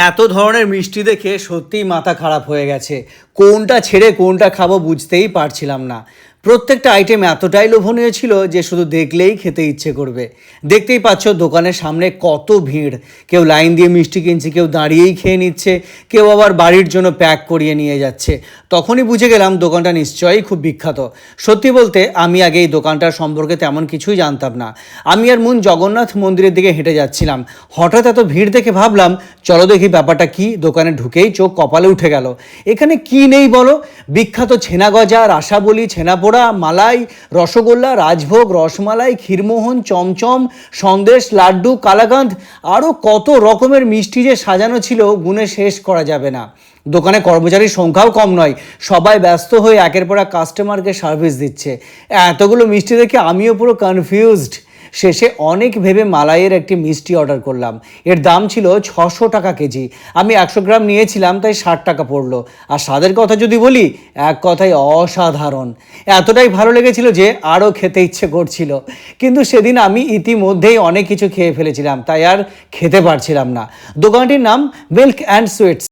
এত ধরনের মিষ্টি দেখে সত্যিই মাথা খারাপ হয়ে গেছে। কোনটা ছেড়ে কোনটা খাবো বুঝতেই পারছিলাম না। প্রত্যেকটা আইটেম এতটাই লোভনীয় ছিল যে শুধু দেখলেই খেতে ইচ্ছে করবে। দেখতেই পাচ্ছ দোকানের সামনে কত ভিড়। কেউ লাইন দিয়ে মিষ্টি কিনছে, কেউ দাঁড়িয়েই খেয়ে নিচ্ছে, কেউ আবার বাড়ির জন্য প্যাক করিয়ে নিয়ে যাচ্ছে। তখনই বুঝে গেলাম দোকানটা নিশ্চয়ই খুব বিখ্যাত। সত্যি বলতে আমি আগে এই দোকানটার সম্পর্কে তেমন কিছুই জানতাম না। আমি আর মুন জগন্নাথ মন্দিরের দিকে হেঁটে যাচ্ছিলাম। হঠাৎ এত ভিড় দেখে ভাবলাম চলো দেখি ব্যাপারটা কি। দোকানে ঢুকেই চোখ কপালে উঠে গেল। এখানে কি নেই বলো? বিখ্যাত ছেনা গজা, রাসাবলি, ছেনাপোড়া, মালাই, রসগোল্লা, রাজভোগ, রসমালাই, ক্ষীরমোহন, চমচম, সন্দেশ, লাড্ডু, কালাকাঁদ, আরও কত রকমের মিষ্টি যে সাজানো ছিল গুণে শেষ করা যাবে না। দোকানে কর্মচারীর সংখ্যাও কম নয়, সবাই ব্যস্ত হয়ে একের পর এক কাস্টমারকে সার্ভিস দিচ্ছে। এতগুলো মিষ্টি দেখে আমিও পুরো কনফিউজড। শেষে অনেক ভেবে মালাইয়ের একটি মিষ্টি অর্ডার করলাম। এর দাম ছিল 600 টাকা কেজি। আমি 100 গ্রাম নিয়েছিলাম, তাই 60 টাকা পড়লো। আর স্বাদের কথা যদি বলি, এক কথায় অসাধারণ। এতটাই ভালো লেগেছিল যে আরও খেতে ইচ্ছে করছিল। কিন্তু সেদিন আমি ইতিমধ্যেই অনেক কিছু খেয়ে ফেলেছিলাম, তাই আর খেতে পারছিলাম না। দোকানটির নাম মিল্ক অ্যান্ড সুইটস।